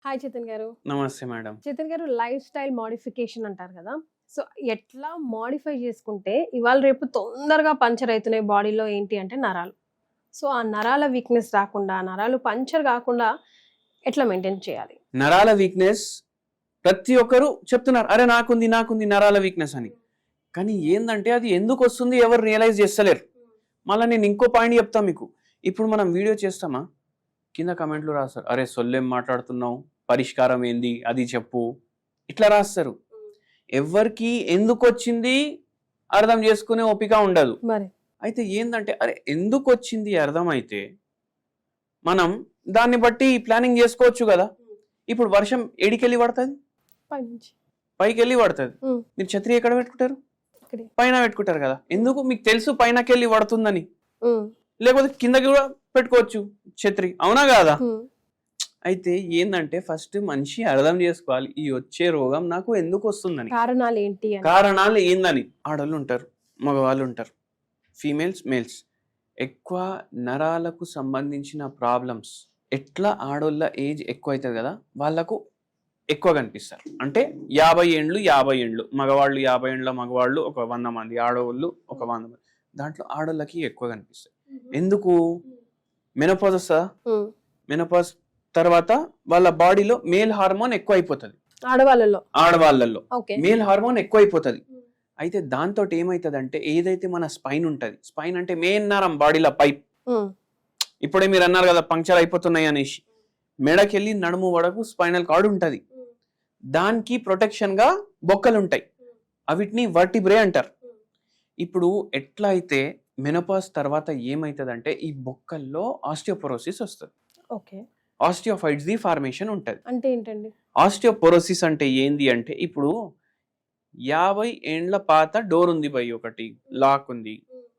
Hi Chetan గారు. నమస్తే madam. Chetan గారు, లైఫ్ స్టైల్ మోడిఫికేషన్ అంటారు కదా! సో, ఎట్లా మోడిఫై చేసుకుంటే ఇవాళ రేపు తొందరగా పంక్చర్ అయితున్నాయి బాడీలో ఏంటి అంటే నరాలు. సో, ఆ నరాల వీక్‌నెస్ రాకుండా, నరాలు పంక్చర్ కాకుండా ఎట్లా మెయింటైన్ చేయాలి? నరాల వీక్‌నెస్ ప్రతి ఒక్కరు చెప్తున్నారు. అరే నాకుంది నరాల వీక్‌నెస్ అని. కానీ ఏందంటే అది ఎందుకొస్తుంది ఎవరు రియలైజ్ చేస్తలేరు. మళ్ళీ నేను ఇంకో పాయింట్ చెప్తా మీకు. ఇప్పుడు మనం వీడియో చేస్తామా? కింద కామెంట్లు రాస్తారు. అరే సొల్లేం మాట్లాడుతున్నావు? పరిష్కారం ఏంది? అది చెప్పు. ఇట్లా రాస్తారు. ఎవరికి ఎందుకొచ్చింది అర్థం చేసుకునే ఓపిక ఉండదు. మరి అయితే ఏందంటే అరే ఎందుకొచ్చింది అర్థమైతే మనం దాన్ని బట్టి ప్లానింగ్ చేసుకోవచ్చు కదా. ఇప్పుడు వర్షం ఏడికెళ్ళి పడుతుంది? పైనుంచి. పైకి వెళ్ళి పడుతుంది. మీరు ఛత్రి ఎక్కడ పెట్టుకుంటారు? ఇక్కడే. పైన పెట్టుకుంటారు కదా. ఎందుకు? మీకు తెలుసు పైనకెళ్ళి పడుతుందని. లేకపోతే కిందకి కూడా పెట్టుకోవచ్చు ఛత్రి, అవునా కాదా? అయితే ఏందంటే ఫస్ట్ మనిషి అర్థం చేసుకోవాలి ఈ వచ్చే రోగం నాకు ఎందుకు వస్తుందని, కారణాలు ఏంటి అని. కారణాలు ఏందని. ఆడవాళ్ళు ఉంటారు, మగవాళ్ళు ఉంటారు, ఫీమేల్స్ మేల్స్. ఎక్కువ నరాలకు సంబంధించిన ప్రాబ్లమ్స్ ఎట్లా ఆడోళ్ళ ఏజ్ ఎక్కువ అవుతుంది కదా వాళ్ళకు ఎక్కువ కనిపిస్తారు. అంటే 50 ఏండ్లు మగవాళ్ళు, 50 ఏండ్ల మగవాళ్ళు ఒక 100 మంది, ఆడవాళ్ళు ఒక 100 మంది. దాంట్లో ఆడోళ్ళకి ఎక్కువ కనిపిస్తాయి. ఎందుకు? మెనోపాజ్ వస్తుందా? మెనోపాజ్ తర్వాత వాళ్ళ బాడీలో మేల్ హార్మోన్ ఎక్కువ అయిపోతుంది. ఆడవాళ్ళలో మేల్ హార్మోన్ ఎక్కువ అయిపోతుంది. అయితే దాంతో ఏమైతుందంటే ఏదైతే మన స్పైన్ ఉంటది, స్పైన్ అంటే మెయిన్ నరం బాడీలో పైప్. ఇప్పుడే మీరు అన్నారు కదా పంక్చర్ అయిపోతున్నాయి అనేసి, మెడకెళ్ళి నడుము వరకు స్పైనల్ కార్డ్ ఉంటది. దానికి ప్రొటెక్షన్ గా బొక్కలు ఉంటాయి, అవిటిని వర్టిబ్రే అంటారు. ఇప్పుడు ఎట్లా అయితే మెనోపాజ్ తర్వాత ఏమైతుందంటే ఈ బొక్కల్లో ఆస్టియోపోరోసిస్ వస్తుంది. ఆస్టియోఫైట్స్ ది ఫార్మేషన్ ఉంటది. అంటే ఏంటండి ఆస్టియోపోరోసిస్? అంటే ఏంది అంటే ఇప్పుడు 50 ఏండ్ల పాత డోర్ ఉంది బై, ఒకటి లాక్ ఉంది,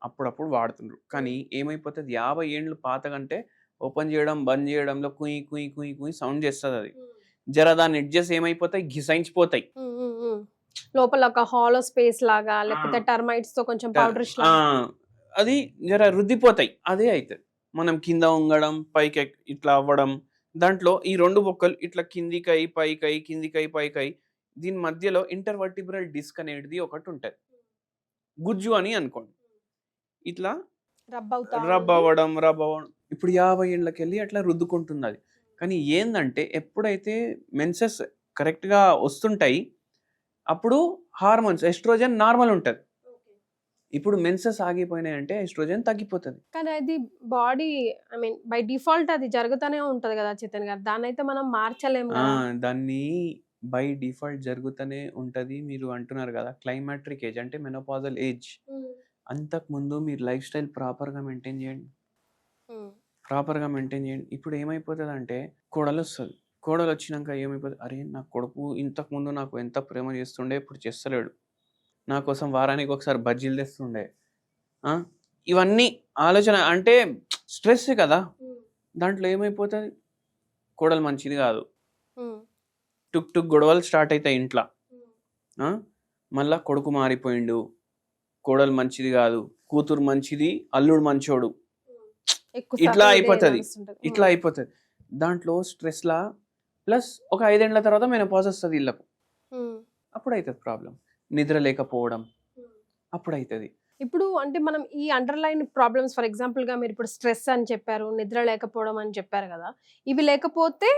అప్పుడప్పుడు వాడుతుండ్రు. కానీ ఏమైపోతుంది 50 ఏండ్లు పాత కంటే ఓపెన్ చేయడం బంద్ చేయడంలో కుయి కుయి కుయి కుయి సౌండ్ చేస్తుంది. అది జర దాని ఎడ్జెస్ ఏమైపోతాయి, ఘిసైంచిపోతాయి. లోపల ఒక హాలో స్పేస్ లాగా, లేకపోతే టర్మైట్స్ తో కొంచెం పౌడరిష్ లాగా అది జర రుద్దిపోతాయి. అదే అవుతుంది. మనం కింద ఉంగడం పైకి ఇట్లా అవ్వడం, దాంట్లో ఈ రెండు బొక్కలు ఇట్లా కిందికై పైకై కిందికై పైకై, దీని మధ్యలో ఇంటర్వర్టిబ్రల్ డిస్క్ అనేది ఒకటి ఉంటది, గుజ్జు అని అనుకోండి. ఇట్లా రబ్ అవ్వడం. ఇప్పుడు 50 ఏళ్ళకి వెళ్ళి అట్లా రుద్దుకుంటుంది అది. కానీ ఏందంటే ఎప్పుడైతే మెన్సెస్ కరెక్ట్ గా వస్తుంటాయి అప్పుడు హార్మోన్స్ ఎస్ట్రోజన్ నార్మల్ ఉంటది. ఇప్పుడు మెన్సెస్ ఆగిపోయినాయి అంటే ఎస్ట్రోజన్ తగ్గిపోతుంది. కానీ అది body I mean by default అది జరుగుతూనే ఉంటది కదా చేతన్ గారు, దాన్ని అయితే మనం మార్చలేము కదా. దాన్ని బై డిఫాల్ట్ జరుగుతూనే ఉంటది. మీరు అంటున్నారు కదా క్లైమాట్రిక్ ఏజ్ అంటే మెనోపాజల్ ఏజ్. అంతకు ముందు మీరు లైఫ్ స్టైల్ ప్రాపర్గా మెయింటైన్ చేయండి. ఇప్పుడు ఏమైపోతుంది అంటే కోడలు వస్తుంది. కోడలు వచ్చినాక ఏమైపోతుంది, అరే నా కొడుకు ఇంతకు ముందు నాకు ఎంత ప్రేమ చేస్తుండే, ఇప్పుడు చేస్తలేడు. నా కోసం వారానికి ఒకసారి బజ్జీలు తెస్తుండే. ఇవన్నీ ఆలోచన అంటే స్ట్రెస్ కదా. దాంట్లో ఏమైపోతుంది, కోడలు మంచిది కాదు, టుక్ గొడవలు స్టార్ట్ అవుతాయి ఇంట్లో. మళ్ళా కొడుకు మారిపోయిండు, కోడలు మంచిది కాదు, కూతురు మంచిది, అల్లుడు మంచోడు, ఇట్లా అయిపోతుంది. దాంట్లో స్ట్రెస్ లా ప్లస్ ఒక 5 ఏళ్ల తర్వాత మెనోపాజ్ వస్తుంది వీళ్ళకు. అప్పుడు అవుతుంది ప్రాబ్లం. నిద్ర లేకపోవడం అప్పుడు అవుతుంది. ఇప్పుడు అంటే మనం ఈ అండర్లైన్ ప్రాబ్లమ్స్, ఫర్ ఎగ్జాంపుల్ గా మీరు ఇప్పుడు స్ట్రెస్ అని చెప్పారు, నిద్ర లేకపోవడం అని చెప్పారు కదా, ఇవి లేకపోతే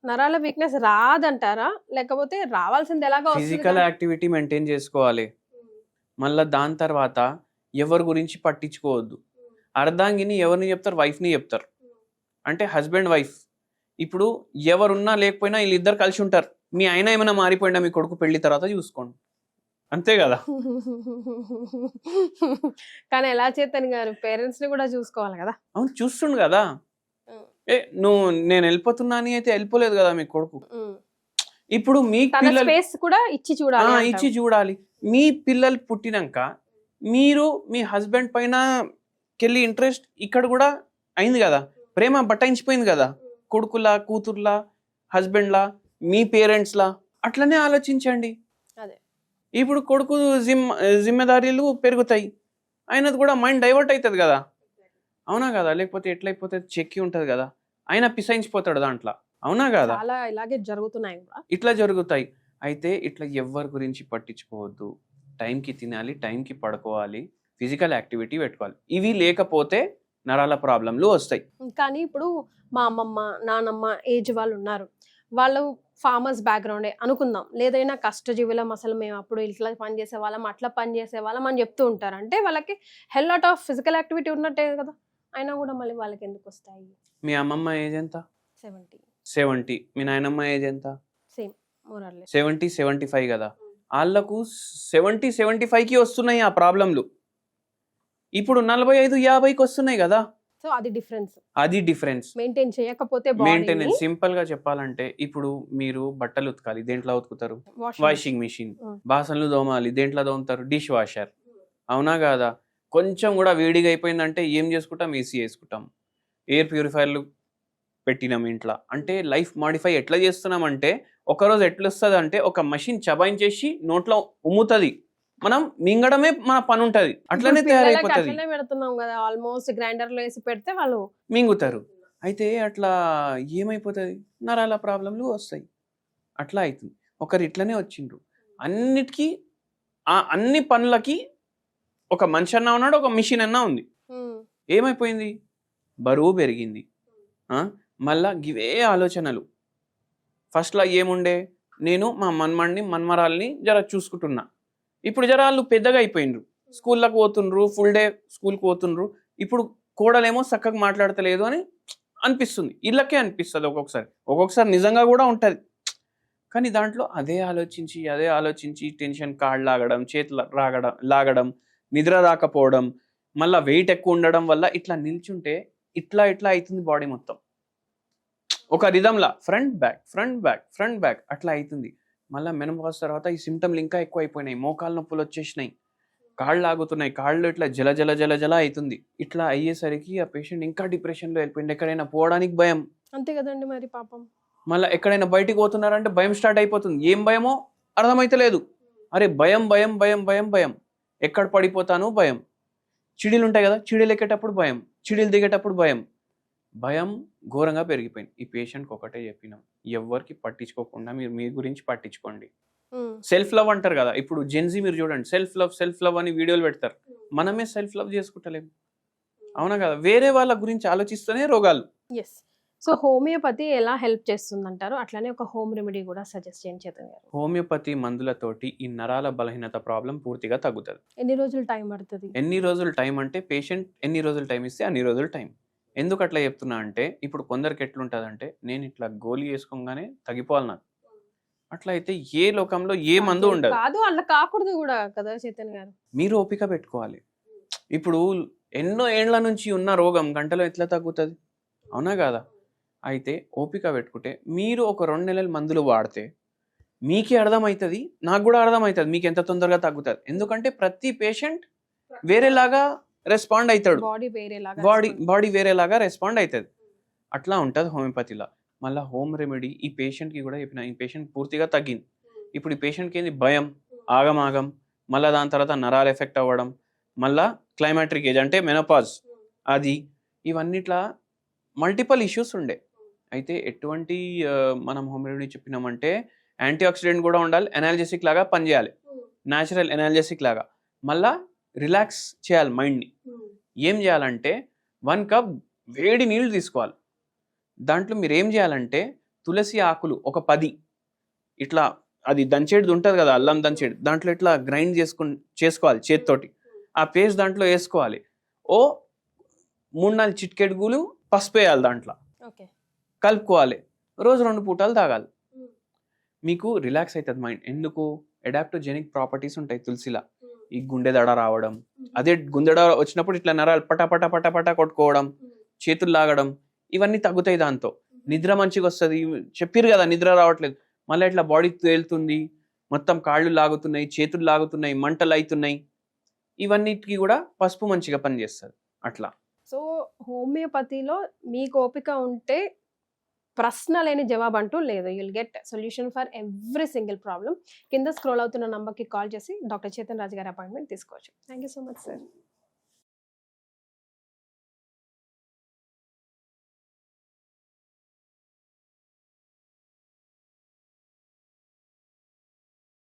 నరాల వీక్నెస్ రాదంటారా? లేకపోతే రావాల్సింది ఎలాగో ఫిజికల్ యాక్టివిటీ మెయింటైన్ చేసుకోవాలి. మళ్ళీ దాని తర్వాత ఎవరి గురించి పట్టించుకోవద్దు. అర్ధాంగిని ఎవరిని చెప్తారు? వైఫ్ని చెప్తారు. అంటే హస్బెండ్ వైఫ్. ఇప్పుడు ఎవరున్నా లేకపోయినా వీళ్ళిద్దరు కలిసి ఉంటారు. మీ ఆయన ఏమైనా మారిపోయినా మీ కొడుకు పెళ్లి తర్వాత చూసుకోండి, అంతే కదా. కానీ ఎలా చేతన్ గారు పేరెంట్స్ ని కూడా చూసుకోవాలి కదా. అవును, చూస్తుండు కదా. నేను వెళ్ళిపోతున్నా అని అయితే వెళ్ళిపోలేదు కదా మీ కొడుకు. ఇప్పుడు మీ కూడా ఇచ్చి చూడాలి. మీ పిల్లలు పుట్టినాక మీరు మీ హస్బెండ్ పైన కెళ్ళి ఇంట్రెస్ట్ ఇక్కడ కూడా అయింది కదా, ప్రేమ బట్టాయించిపోయింది కదా, కొడుకులా కూతుర్లా హస్బెండ్లా మీ పేరెంట్స్లా. అట్లనే ఆలోచించండి. ఇప్పుడు కొడుకు జిమ్మెదారీలు పెరుగుతాయి, ఆయనది కూడా మైండ్ డైవర్ట్ అవుతుంది కదా, అవునా కదా. లేకపోతే ఎట్లయిపోతుంది, చెక్కి ఉంటుంది కదా, ఆయన పిసాయించిపోతాడు దాంట్లో. అవునా కదా? చాలా ఇలాగే జరుగుతున్నాయి కూడా. ఇట్లా జరుగుతాయి. అయితే ఇట్లా ఎవ్వరి గురించి పట్టించుకోవద్దు. టైంకి తినాలి, టైంకి పడుకోవాలి, ఫిజికల్ యాక్టివిటీ పెట్టుకోవాలి. ఇవి లేకపోతే నరాల ప్రాబ్లంలు వస్తాయి. కానీ ఇప్పుడు మా అమ్మమ్మ, నానమ్మ ఏజ్ వాళ్ళు ఉన్నారు. వాళ్ళు ఫార్మర్స్ బ్యాక్‌గ్రౌండే అనుకుందాం. లేదైనా కష్టజీవులం అసలు మేము అప్పుడు ఇట్లా పని చేసేవాళ్ళం, అట్లా పని చేసేవాళ్ళం అని చెప్తూ ఉంటారు. అంటే వాళ్ళకి హెల్ లాట్ ఆఫ్ ఫిజికల్ యాక్టివిటీ ఉన్నట్టే కదా! అయినా కూడా మళ్ళీ వాళ్ళకెందుకొస్తాయి? మీ అమ్మమ్మ ఏజ్ ఎంత? 70 70. మీ నాయనమ్మ ఏజ్ ఎంత? Same more or less. 70, 75 కదా! ఆళ్ళకు 70, 75కి వస్తున్నాయి ఆ ప్రాబ్లంలు. ఇప్పుడు 45, 50కి వస్తున్నాయి కదా! సో అది డిఫరెన్స్. అది డిఫరెన్స్. మెయింటైన్ చేయకపోతే మెయింటెనెన్స్ బాడీని సింపుల్‌గా చెప్పాలంటే ఇప్పుడు మీరు బట్టలు ఉతకాలి. దేంట్లో ఉతుకుతారు? Washing machine. Hmm. బాసన్లు తోమాలి. దేంట్లో తోముతారు? Dish washer. అవునా కాదా? కొంచెం కూడా వేడిగా అయిపోయిందంటే ఏం చేసుకుంటాం? ఏసీ వేసుకుంటాం. ఎయిర్ ప్యూరిఫైయర్లు పెట్టినాం ఇంట్లో. అంటే లైఫ్ మాడిఫై ఎట్లా చేస్తున్నామంటే ఒకరోజు ఎట్లొస్తదంటే ఒక మెషిన్ చబాయించేసి నోట్లో ఉమ్ముతది. మనం మింగడమే మన పని ఉంటది. అట్లనే తయారైపోతది. అట్లనే పెడుతున్నాం కదా, ఆల్మోస్ట్ గ్రైండర్ లో వేసి పెడితే వాళ్ళు మింగుతారు. అయితే అట్లా ఏమైపోతది? నరాల ప్రాబ్లంలు వస్తాయి. అట్లా అయితుంది. ఒకరు ఇట్లనే వచ్చిండ్రు. అన్నిటికీ అన్ని పనులకి ఒక మనిషి అన్నా ఉన్నాడు, ఒక మిషన్ అన్నా ఉంది. ఏమైపోయింది? బరువు పెరిగింది. మళ్ళా గివే ఆలోచనలు. ఫస్ట్‌లో ఏముండే? నేను మా మన్మరాల్ని జర చూసుకుంటున్నా. ఇప్పుడు జర వాళ్ళు పెద్దగా అయిపోయిండ్రు. స్కూళ్ళకి పోతుండ్రు, ఫుల్ డే స్కూల్‌కి పోతుండ్రు. ఇప్పుడు కోడలేమో చక్కగా మాట్లాడతలేదు అని అనిపిస్తుంది. ఇళ్ళకే అనిపిస్తుంది ఒక్కొక్కసారి నిజంగా కూడా ఉంటది. కానీ దాంట్లో అదే ఆలోచించి టెన్షన్ కాళ్ళు లాగడం, చేతులు లాగడం, నిద్ర రాకపోవడం, మళ్ళా వెయిట్ ఎక్కువ ఉండడం వల్ల ఇట్లా నిల్చుంటే ఇట్లా అవుతుంది బాడీ మొత్తం. ఒక రిథంలా ఫ్రంట్ బ్యాక్ అట్లా అవుతుంది. మళ్ళీ మెనోపాజ్ తర్వాత ఈ సిమ్టమ్లు ఇంకా ఎక్కువ అయిపోయినాయి. మోకాళ్ళ నొప్పులు వచ్చేసినాయి, కాళ్ళు ఆగుతున్నాయి, కాళ్ళు ఇట్లా జల అవుతుంది. ఇట్లా అయ్యేసరికి ఆ పేషెంట్ ఇంకా డిప్రెషన్లో వెళ్ళిపోయింది. ఎక్కడైనా పోవడానికి భయం. అంతే కదండి మరి పాపం. మళ్ళీ ఎక్కడైనా బయటికి పోతున్నారంటే భయం స్టార్ట్ అయిపోతుంది. ఏం భయమో అర్థమైతలేదు. అరే భయం, ఎక్కడ పడిపోతాను భయం. చిడీలు ఉంటాయి కదా, చిడీలు ఎక్కేటప్పుడు భయం, చిడీలు దిగేటప్పుడు భయం ఘోరంగా పెరిగిపోయింది. ఈ పేషెంట్కి ఒకటే చెప్పినాం, ఎవరికి పట్టించుకోకుండా మీరు మీ గురించి పట్టించుకోండి. సెల్ఫ్ లవ్ అంటారు కదా, ఇప్పుడు జెన్జీ మీరు చూడండి, సెల్ఫ్ లవ్ అని వీడియోలు పెడతారు. మనమే సెల్ఫ్ లవ్ చేసుకుంటలేము. అవునా కదా? వేరే వాళ్ళ గురించి ఆలోచిస్తూనే రోగాలు. ఎస్. సో హోమియోపతి ఎలా హెల్ప్ చేస్తుంది అంటారు? అట్లానే ఒక హోమ్ రెమెడీ కూడా సజెస్ట్ చేయండి చేతన్ గారు. హోమియోపతి మందులతోటి ఈ నరాల బలహీనత ప్రాబ్లం పూర్తిగా తగ్గుతుంది. ఎన్ని రోజులు టైం పడుతుంది? ఎన్ని రోజులు టైం అంటే పేషెంట్ ఎన్ని రోజులు టైం ఇస్తే అన్ని రోజులు టైం. ఎందుకు అట్లా చెప్తున్నా అంటే ఇప్పుడు కొందరికి ఎట్లుంటుందంటే నేను ఇట్లా గోళీ వేసుకోగానే తగ్గిపోవాలి నాకు. అట్లా అయితే ఏ లోకంలో ఏ మందు ఉండదు. కాదు, అట్లా కాకూడదు కూడా కదా చేతన్ గారు. మీరు ఓపిక పెట్టుకోవాలి. ఇప్పుడు ఎన్నో ఏండ్ల నుంచి ఉన్న రోగం గంటలో ఎట్లా తగ్గుతుంది? అవునా కాదా? అయితే ఓపిక పెట్టుకుంటే మీరు ఒక 2 నెలలు మందులు వాడితే మీకే అర్థమవుతుంది, నాకు కూడా అర్థమవుతుంది మీకు ఎంత తొందరగా తగ్గుతుంది. ఎందుకంటే ప్రతి పేషెంట్ వేరేలాగా రెస్పాండ్ అవుతాడు. బాడీ వేరేలాగా రెస్పాండ్ అవుతుంది. అట్లా ఉంటుంది హోమియోపతిలో. మళ్ళీ హోమ్ రెమెడీ ఈ పేషెంట్కి కూడా చెప్పిన, ఈ పేషెంట్ పూర్తిగా తగ్గింది. ఇప్పుడు ఈ పేషెంట్కి ఏంది? భయం, ఆగమాగం, మళ్ళీ దాని తర్వాత నరాలు ఎఫెక్ట్ అవ్వడం, మళ్ళీ క్లైమాట్రిక్ ఏజ్ అంటే మెనోపాజ్, అది ఇవన్నిట్లా మల్టిపల్ ఇష్యూస్ ఉండే. అయితే ఎటువంటి మనం హోమ్ రెమెడీ చెప్పినామంటే యాంటీ ఆక్సిడెంట్ కూడా ఉండాలి, ఎనాల్జెసిక్ లాగా పనిచేయాలి, న్యాచురల్ ఎనాల్జెసిక్ లాగా. మళ్ళా రిలాక్స్ చేయాలి మైండ్ని. ఏం చేయాలంటే 1 కప్ వేడి నీళ్ళు తీసుకోవాలి. దాంట్లో మీరు ఏం చేయాలంటే తులసి ఆకులు ఒక 10 ఇట్లా, అది దంచేది ఉంటుంది కదా, అల్లం దంచేది, దాంట్లో ఇట్లా గ్రైండ్ చేసుకోవాలి చేతితోటి. ఆ పేస్ట్ దాంట్లో వేసుకోవాలి. 3-4 చిటికెడుగులు పసుపు వేయాలి దాంట్లో, కలుపుకోవాలి. రోజు 2 పూటలు తాగాలి. మీకు రిలాక్స్ అవుతుంది మైండ్. ఎందుకు? అడాప్టోజెనిక్ ప్రాపర్టీస్ ఉంటాయి తులసిలా. ఈ గుండె దడ రావడం, అదే గుండె దడ వచ్చినప్పుడు ఇట్లా నరాలు పట కొట్టుకోవడం, చేతులు లాగడం, ఇవన్నీ తగ్గుతాయి. దాంతో నిద్ర మంచిగా వస్తుంది. చెప్పిరు కదా నిద్ర రావట్లేదు, మళ్ళీ ఇట్లా బాడీ తేలుతుంది, మొత్తం కాళ్ళు లాగుతున్నాయి, చేతులు లాగుతున్నాయి, మంటలు అవుతున్నాయి. ఇవన్నిటికీ కూడా పసుపు మంచిగా పనిచేస్తుంది. అట్లా. సో హోమియోపతిలో మీకు ఓపిక ఉంటే ప్రశ్న లేని జవాబు అంటూ లేదు. You'll get solution for every single problem. కింద స్క్రోల్ అవుతున్న నంబర్కి కాల్ చేసి డాక్టర్ చేతన్ రాజు గారి అపాయింట్మెంట్ తీసుకోవచ్చు. Thank you so much sir.